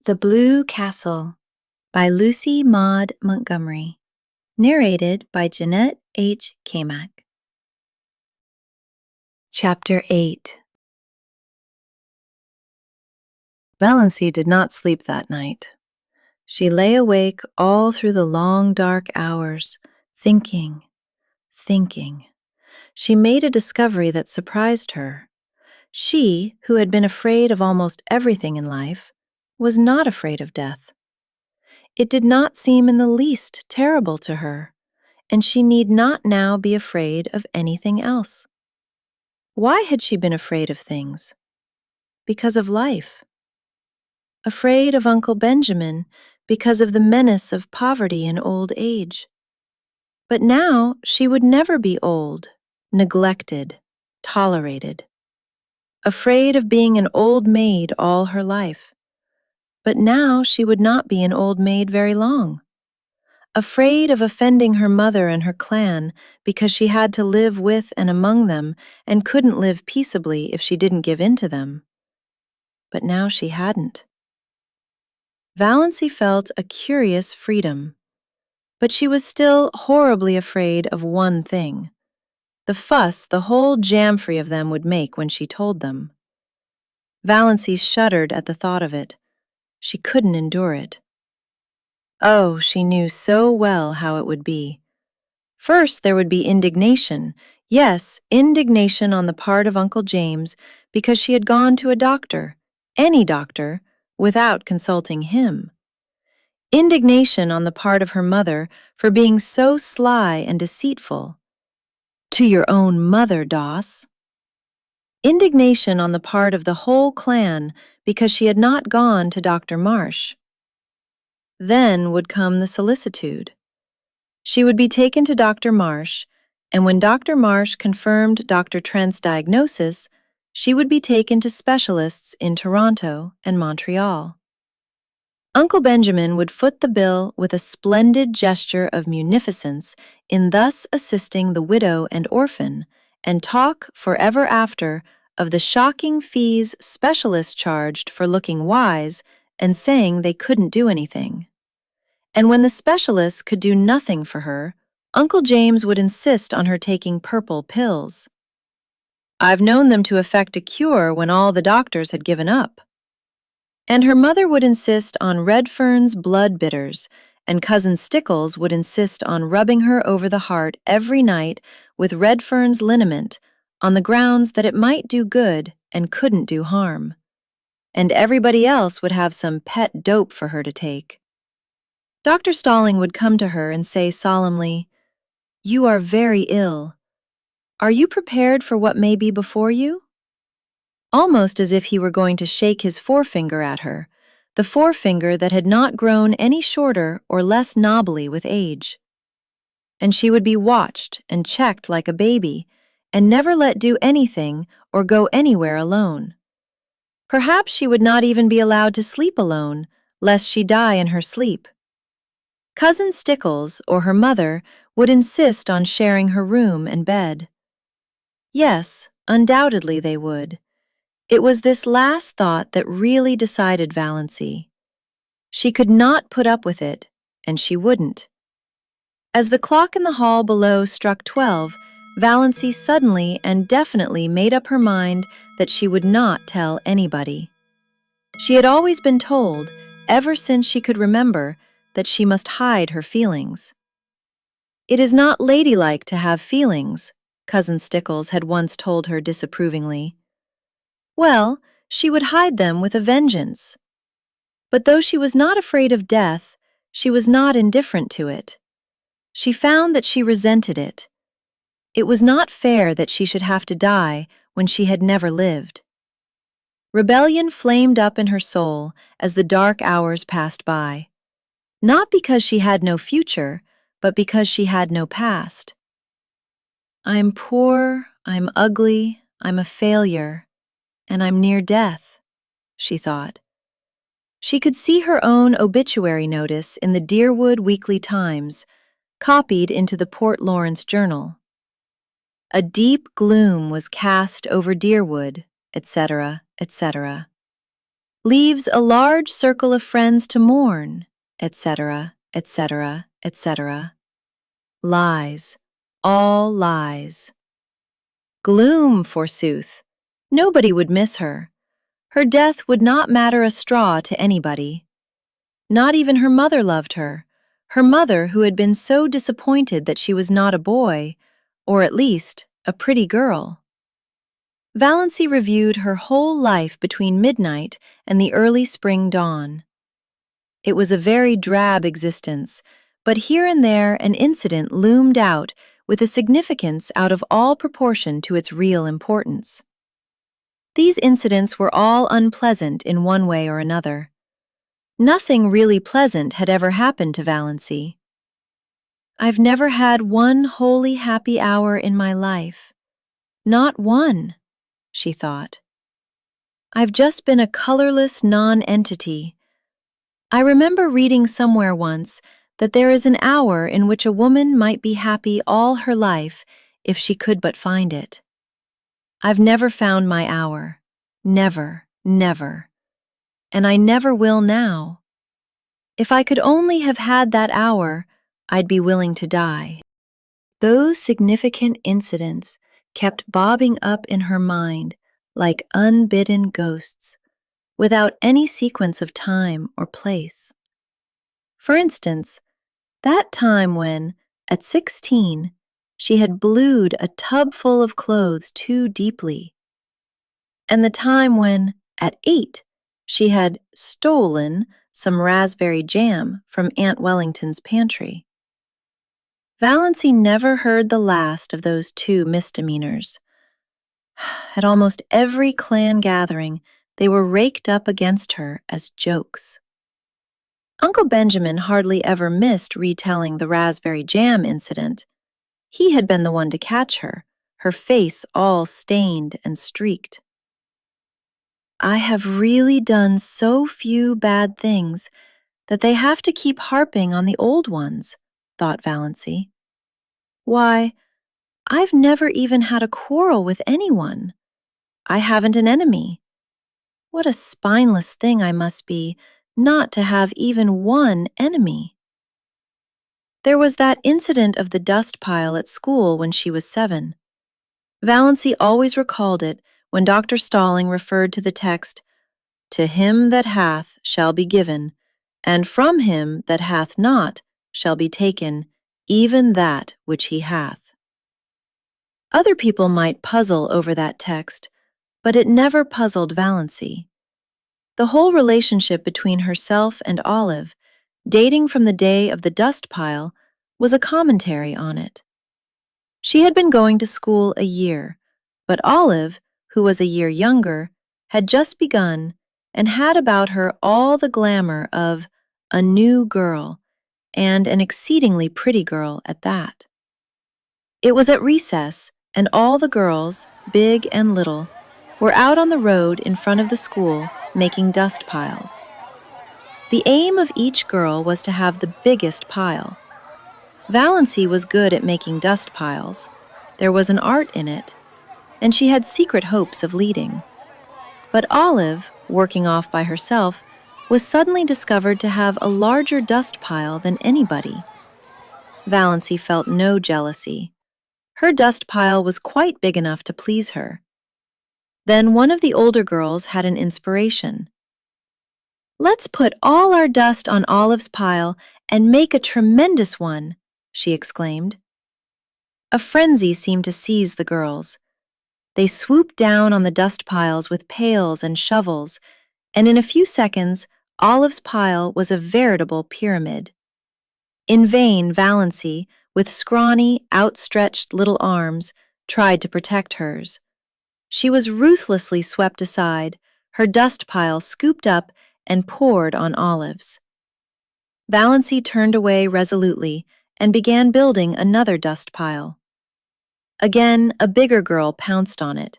The Blue Castle by Lucy Maud Montgomery. Narrated by Janette H. Kaymak. Chapter 8. Valancy did not sleep that night. She lay awake all through the long dark hours, thinking. She made a discovery that surprised her. She, who had been afraid of almost everything in life, was not afraid of death. It did not seem in the least terrible to her, and she need not now be afraid of anything else. Why had she been afraid of things? Because of life. Afraid of Uncle Benjamin because of the menace of poverty and old age. But now she would never be old, neglected, tolerated. Afraid of being an old maid all her life. But now she would not be an old maid very long. Afraid of offending her mother and her clan because she had to live with and among them and couldn't live peaceably if she didn't give in to them. But now she hadn't. Valancy felt a curious freedom, but she was still horribly afraid of one thing, the fuss the whole jamfrey of them would make when she told them. Valancy shuddered at the thought of it. She couldn't endure it. Oh, she knew so well how it would be. First, there would be indignation. Yes, indignation on the part of Uncle James because she had gone to a doctor, any doctor, without consulting him. Indignation on the part of her mother for being so sly and deceitful. To your own mother, Doss. Indignation on the part of the whole clan because she had not gone to Dr. Marsh. Then would come the solicitude. She would be taken to Dr. Marsh, and when Dr. Marsh confirmed Dr. Trent's diagnosis, she would be taken to specialists in Toronto and Montreal. Uncle Benjamin would foot the bill with a splendid gesture of munificence in thus assisting the widow and orphan, and talk forever after of the shocking fees specialists charged for looking wise and saying they couldn't do anything. And when the specialists could do nothing for her, Uncle James would insist on her taking purple pills. I've known them to effect a cure when all the doctors had given up. And her mother would insist on Redfern's blood bitters, and Cousin Stickles would insist on rubbing her over the heart every night with Redfern's liniment on the grounds that it might do good and couldn't do harm. And everybody else would have some pet dope for her to take. Dr. Stalling would come to her and say solemnly, "You are very ill. Are you prepared for what may be before you?" Almost as if he were going to shake his forefinger at her, the forefinger that had not grown any shorter or less knobbly with age. And she would be watched and checked like a baby, and never let do anything or go anywhere alone. Perhaps she would not even be allowed to sleep alone, lest she die in her sleep. Cousin Stickles, or her mother, would insist on sharing her room and bed. Yes, undoubtedly they would. It was this last thought that really decided Valancy. She could not put up with it, and she wouldn't. As the clock in the hall below struck 12, Valancy suddenly and definitely made up her mind that she would not tell anybody. She had always been told, ever since she could remember, that she must hide her feelings. It is not ladylike to have feelings, Cousin Stickles had once told her disapprovingly. Well, she would hide them with a vengeance. But though she was not afraid of death, she was not indifferent to it. She found that she resented it. It was not fair that she should have to die when she had never lived. Rebellion flamed up in her soul as the dark hours passed by. Not because she had no future, but because she had no past. I'm poor, I'm ugly, I'm a failure, and I'm near death, she thought. She could see her own obituary notice in the Deerwood Weekly Times, copied into the Port Lawrence Journal. A deep gloom was cast over Deerwood, etc., etc. leaves a large circle of friends to mourn, etc., etc., etc. Lies, all lies. Gloom, forsooth. Nobody would miss her. Her death would not matter a straw to anybody. Not even her mother loved her mother who had been so disappointed that she was not a boy, or at least a pretty girl. Valancy reviewed her whole life between midnight and the early spring dawn. It was a very drab existence, but here and there an incident loomed out with a significance out of all proportion to its real importance. These incidents were all unpleasant in one way or another. Nothing really pleasant had ever happened to Valancy. I've never had one wholly happy hour in my life. Not one, she thought. I've just been a colorless non-entity. I remember reading somewhere once that there is an hour in which a woman might be happy all her life if she could but find it. I've never found my hour. Never, never. And I never will now. If I could only have had that hour, I'd be willing to die. Those significant incidents kept bobbing up in her mind like unbidden ghosts, without any sequence of time or place. For instance, that time when, at 16, she had blued a tub full of clothes too deeply, and the time when, at 8, she had stolen some raspberry jam from Aunt Wellington's pantry. Valancy never heard the last of those two misdemeanors. At almost every clan gathering, they were raked up against her as jokes. Uncle Benjamin hardly ever missed retelling the raspberry jam incident. He had been the one to catch her face all stained and streaked. I have really done so few bad things that they have to keep harping on the old ones, thought Valancy. Why, I've never even had a quarrel with anyone. I haven't an enemy. What a spineless thing I must be not to have even one enemy. There was that incident of the dust pile at school when she was 7. Valancy always recalled it when Dr. Stalling referred to the text, "To him that hath shall be given, and from him that hath not shall be taken even that which he hath." Other people might puzzle over that text, but it never puzzled Valancy. The whole relationship between herself and Olive, dating from the day of the dust pile, was a commentary on it. She had been going to school a year, but Olive, who was a year younger, had just begun and had about her all the glamour of a new girl, and an exceedingly pretty girl at that. It was at recess, and all the girls, big and little, were out on the road in front of the school making dust piles. The aim of each girl was to have the biggest pile. Valancy was good at making dust piles. There was an art in it, and she had secret hopes of leading. But Olive, working off by herself, was suddenly discovered to have a larger dust pile than anybody. Valancy felt no jealousy. Her dust pile was quite big enough to please her. Then one of the older girls had an inspiration. "Let's put all our dust on Olive's pile and make a tremendous one," she exclaimed. A frenzy seemed to seize the girls. They swooped down on the dust piles with pails and shovels, and in a few seconds, Olive's pile was a veritable pyramid. In vain, Valancy, with scrawny, outstretched little arms, tried to protect hers. She was ruthlessly swept aside, her dust pile scooped up and poured on Olive's. Valancy turned away resolutely and began building another dust pile. Again, a bigger girl pounced on it.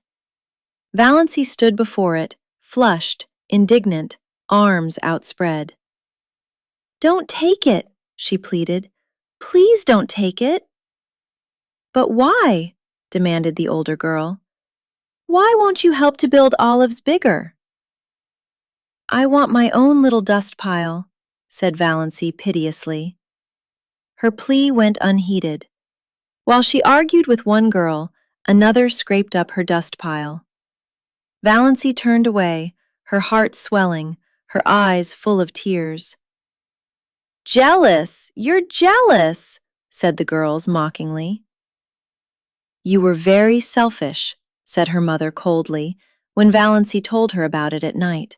Valancy stood before it, flushed, indignant, arms outspread. "Don't take it," she pleaded. "Please don't take it." "But why?" demanded the older girl. "Why won't you help to build Olive's bigger?" I want my own little dust pile, said Valancy piteously. Her plea went unheeded. While she argued with one girl, another scraped up her dust pile. Valancy turned away, her heart swelling, her eyes full of tears. Jealous! You're jealous! Said the girls mockingly. You were very selfish, said her mother coldly, when Valancy told her about it at night.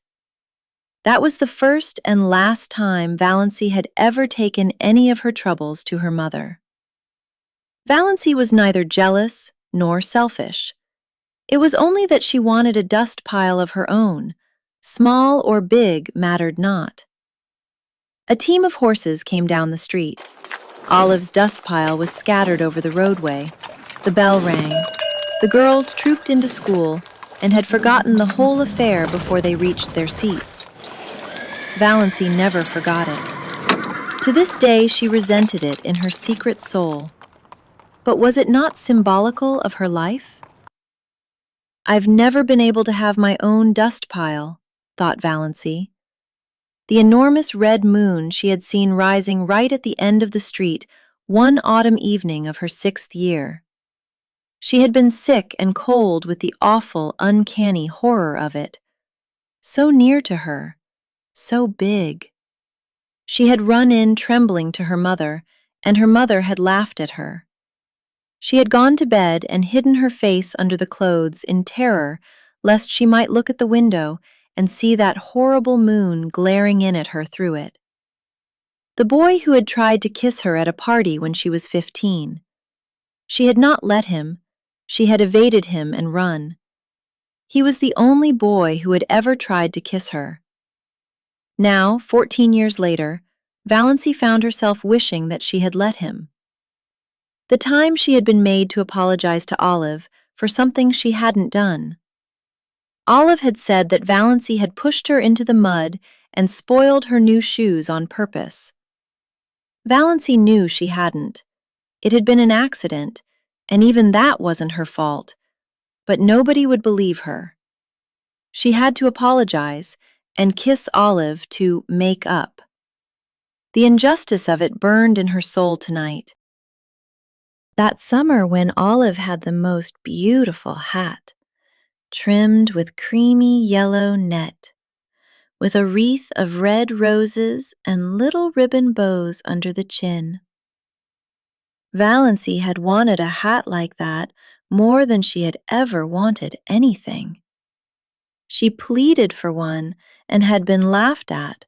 That was the first and last time Valancy had ever taken any of her troubles to her mother. Valancy was neither jealous nor selfish. It was only that she wanted a dust pile of her own. Small or big mattered not. A team of horses came down the street. Olive's dust pile was scattered over the roadway. The bell rang. The girls trooped into school and had forgotten the whole affair before they reached their seats. Valancy never forgot it. To this day she resented it in her secret soul. But was it not symbolical of her life? I've never been able to have my own dust pile, thought Valancy. The enormous red moon she had seen rising right at the end of the street one autumn evening of her 6th year. She had been sick and cold with the awful, uncanny horror of it. So near to her, so big. She had run in trembling to her mother, and her mother had laughed at her. She had gone to bed and hidden her face under the clothes in terror lest she might look at the window and see that horrible moon glaring in at her through it. The boy who had tried to kiss her at a party when she was 15. She had not let him. She had evaded him and run. He was the only boy who had ever tried to kiss her. Now, 14 years later, Valancy found herself wishing that she had let him. The time she had been made to apologize to Olive for something she hadn't done. Olive had said that Valancy had pushed her into the mud and spoiled her new shoes on purpose. Valancy knew she hadn't. It had been an accident, and even that wasn't her fault, but nobody would believe her. She had to apologize and kiss Olive to make up. The injustice of it burned in her soul tonight. That summer when Olive had the most beautiful hat, trimmed with creamy yellow net, with a wreath of red roses and little ribbon bows under the chin. Valancy had wanted a hat like that more than she had ever wanted anything. She pleaded for one and had been laughed at.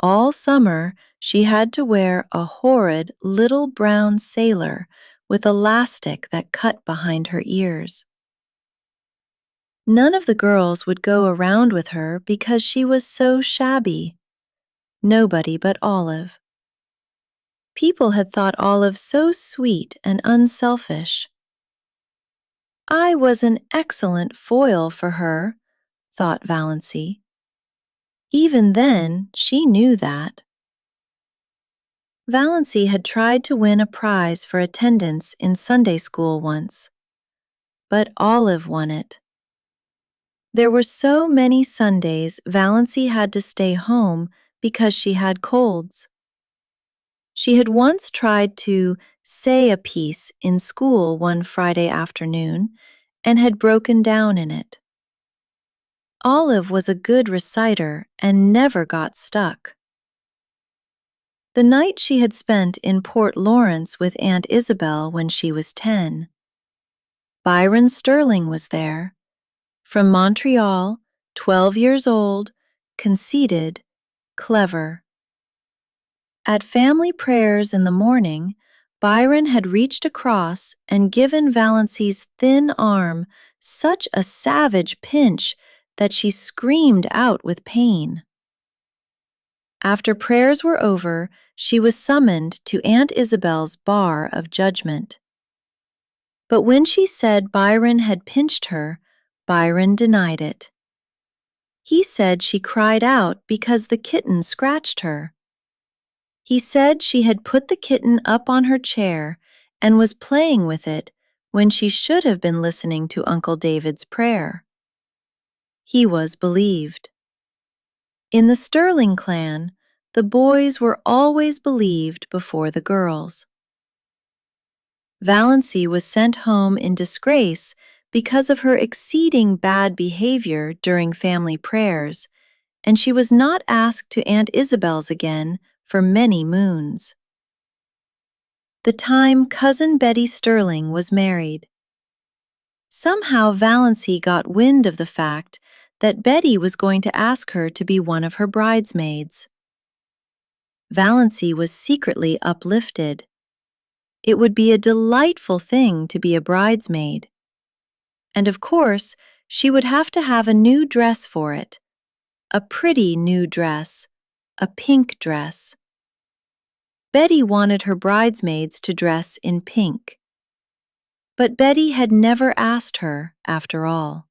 All summer she had to wear a horrid little brown sailor with elastic that cut behind her ears. None of the girls would go around with her because she was so shabby. Nobody but Olive. People had thought Olive so sweet and unselfish. I was an excellent foil for her, thought Valancy. Even then, she knew that. Valancy had tried to win a prize for attendance in Sunday school once, but Olive won it. There were so many Sundays Valancy had to stay home because she had colds. She had once tried to say a piece in school one Friday afternoon and had broken down in it. Olive was a good reciter and never got stuck. The night she had spent in Port Lawrence with Aunt Isabel when she was 10. Byron Sterling was there. From Montreal, 12 years old, conceited, clever. At family prayers in the morning, Byron had reached across and given Valancy's thin arm such a savage pinch that she screamed out with pain. After prayers were over, she was summoned to Aunt Isabel's bar of judgment. But when she said Byron had pinched her, Byron denied it. He said she cried out because the kitten scratched her. He said she had put the kitten up on her chair and was playing with it when she should have been listening to Uncle David's prayer. He was believed. In the Sterling clan, the boys were always believed before the girls. Valancy was sent home in disgrace because of her exceeding bad behavior during family prayers, and she was not asked to Aunt Isabel's again for many moons. The time Cousin Betty Sterling was married. Somehow Valancy got wind of the fact that Betty was going to ask her to be one of her bridesmaids. Valancy was secretly uplifted. It would be a delightful thing to be a bridesmaid. And of course, she would have to have a new dress for it. A pretty new dress, a pink dress. Betty wanted her bridesmaids to dress in pink. But Betty had never asked her, after all.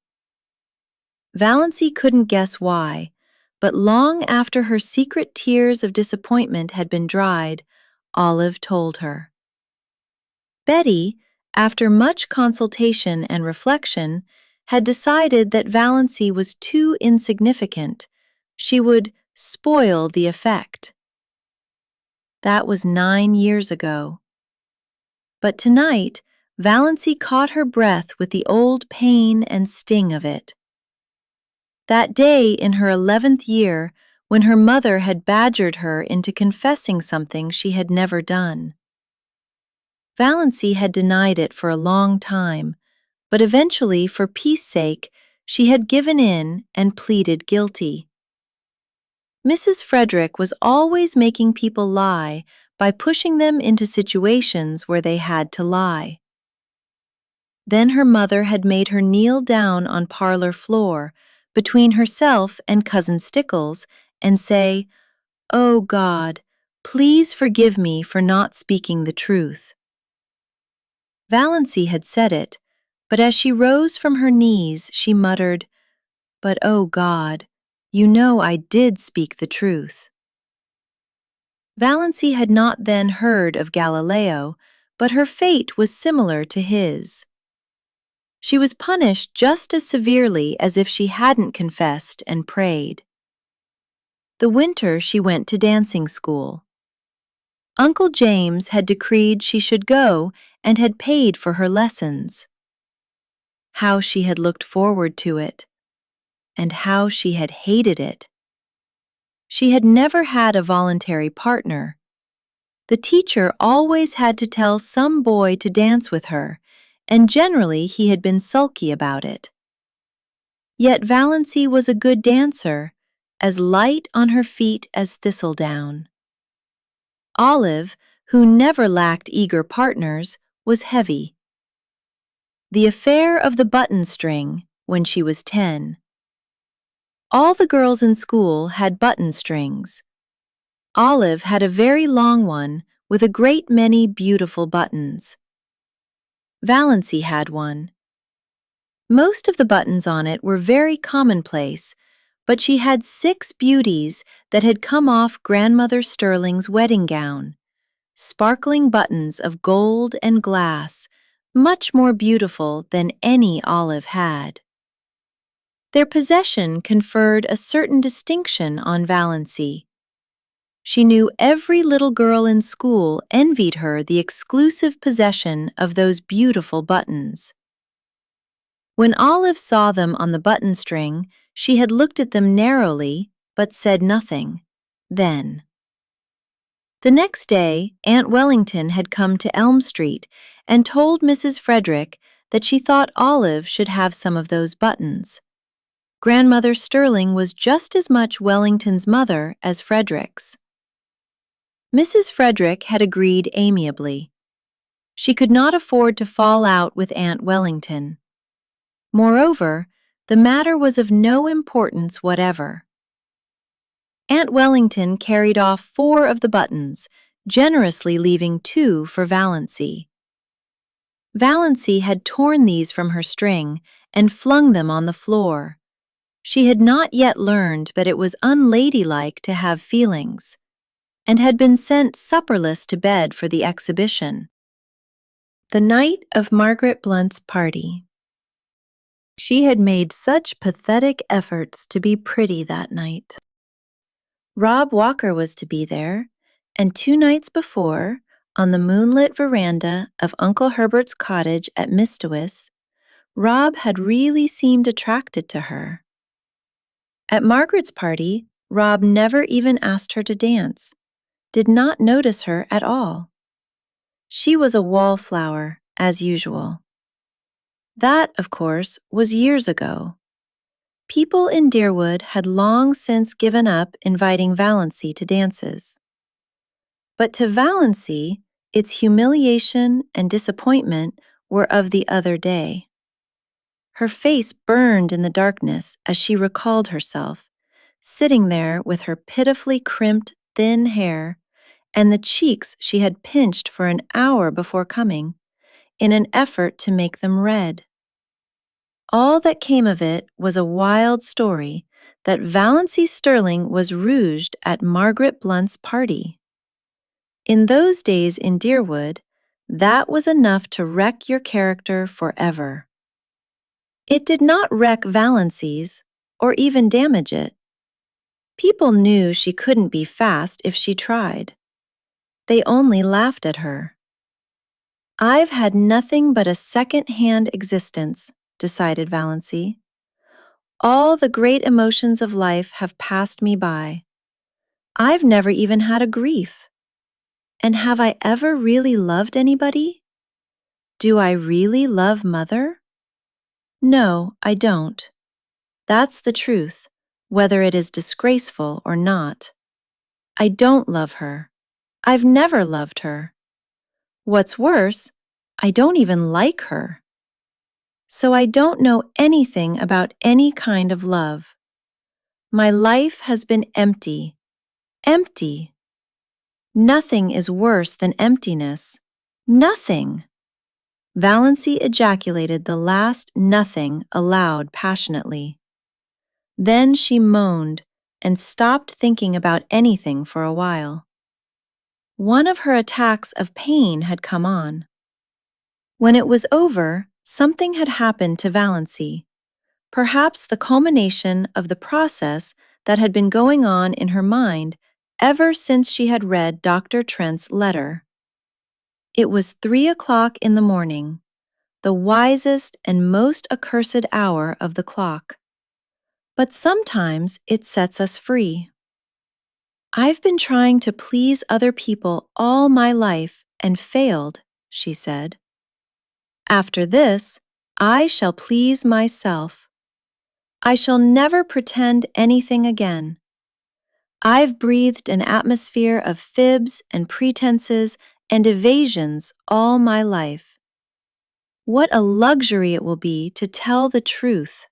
Valancy couldn't guess why, but long after her secret tears of disappointment had been dried, Olive told her. Betty, after much consultation and reflection, had decided that Valancy was too insignificant. She would spoil the effect. That was 9 years ago. But tonight, Valancy caught her breath with the old pain and sting of it. That day in her 11th year, when her mother had badgered her into confessing something she had never done. Valancy had denied it for a long time, but eventually, for peace sake, she had given in and pleaded guilty. Mrs. Frederick was always making people lie by pushing them into situations where they had to lie. Then her mother had made her kneel down on parlor floor between herself and Cousin Stickles and say, "Oh God, please forgive me for not speaking the truth." Valancy had said it, but as she rose from her knees, she muttered, "But oh God, you know I did speak the truth." Valancy had not then heard of Galileo, but her fate was similar to his. She was punished just as severely as if she hadn't confessed and prayed. The winter she went to dancing school. Uncle James had decreed she should go and had paid for her lessons. How she had looked forward to it, and how she had hated it. She had never had a voluntary partner. The teacher always had to tell some boy to dance with her, and generally he had been sulky about it. Yet Valancy was a good dancer, as light on her feet as thistledown. Olive, who never lacked eager partners, was heavy. The affair of the button string, when she was 10. All the girls in school had button strings. Olive had a very long one with a great many beautiful buttons. Valancy had one. Most of the buttons on it were very commonplace, but she had 6 beauties that had come off Grandmother Sterling's wedding gown. Sparkling buttons of gold and glass, much more beautiful than any Olive had. Their possession conferred a certain distinction on Valancy. She knew every little girl in school envied her the exclusive possession of those beautiful buttons. When Olive saw them on the button string, she had looked at them narrowly, but said nothing. Then. The next day, Aunt Wellington had come to Elm Street and told Mrs. Frederick that she thought Olive should have some of those buttons. Grandmother Sterling was just as much Wellington's mother as Frederick's. Mrs. Frederick had agreed amiably. She could not afford to fall out with Aunt Wellington. Moreover, the matter was of no importance whatever. Aunt Wellington carried off 4 of the buttons, generously leaving 2 for Valancy. Valancy had torn these from her string and flung them on the floor. She had not yet learned that it was unladylike to have feelings, and had been sent supperless to bed for the exhibition. The night of Margaret Blunt's party. She had made such pathetic efforts to be pretty that night. Rob Walker was to be there, and 2 nights before, on the moonlit veranda of Uncle Herbert's cottage at Mistowis, Rob had really seemed attracted to her. At Margaret's party, Rob never even asked her to dance, did not notice her at all. She was a wallflower, as usual. That, of course, was years ago. People in Deerwood had long since given up inviting Valancy to dances. But to Valancy, its humiliation and disappointment were of the other day. Her face burned in the darkness as she recalled herself, sitting there with her pitifully crimped, thin hair and the cheeks she had pinched for an hour before coming, in an effort to make them red. All that came of it was a wild story that Valancy Sterling was rouged at Margaret Blunt's party. In those days in Deerwood, that was enough to wreck your character forever. It did not wreck Valancy's, or even damage it. People knew she couldn't be fast if she tried. They only laughed at her. "I've had nothing but a second-hand existence," decided Valancy. "All the great emotions of life have passed me by. I've never even had a grief. And have I ever really loved anybody? Do I really love Mother? No, I don't. That's the truth, whether it is disgraceful or not. I don't love her. I've never loved her. What's worse, I don't even like her. So I don't know anything about any kind of love. My life has been empty. Empty. Nothing is worse than emptiness. Nothing." Valancy ejaculated the last nothing aloud passionately. Then she moaned and stopped thinking about anything for a while. One of her attacks of pain had come on. When it was over, something had happened to Valancy, perhaps the culmination of the process that had been going on in her mind ever since she had read Dr. Trent's letter. It was 3 o'clock in the morning, the wisest and most accursed hour of the clock. But sometimes it sets us free. "I've been trying to please other people all my life and failed," she said. "After this, I shall please myself. I shall never pretend anything again. I've breathed an atmosphere of fibs and pretenses and evasions all my life. What a luxury it will be to tell the truth.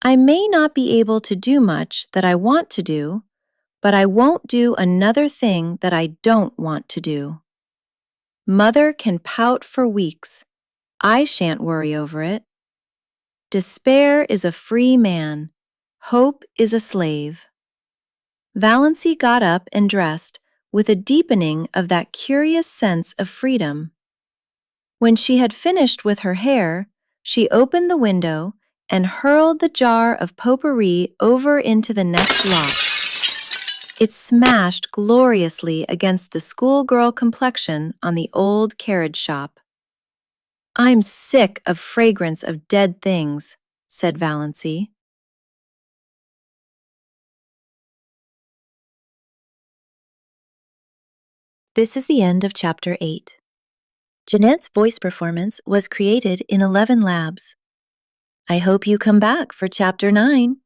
I may not be able to do much that I want to do, but I won't do another thing that I don't want to do. Mother can pout for weeks. I shan't worry over it. Despair is a free man. Hope is a slave." Valancy got up and dressed with a deepening of that curious sense of freedom. When she had finished with her hair, she opened the window and hurled the jar of potpourri over into the next lot. It smashed gloriously against the schoolgirl complexion on the old carriage shop. "I'm sick of fragrance of dead things," said Valancy. This is the end of Chapter 8. Janette's voice performance was created in ElevenLabs. I hope you come back for Chapter 9.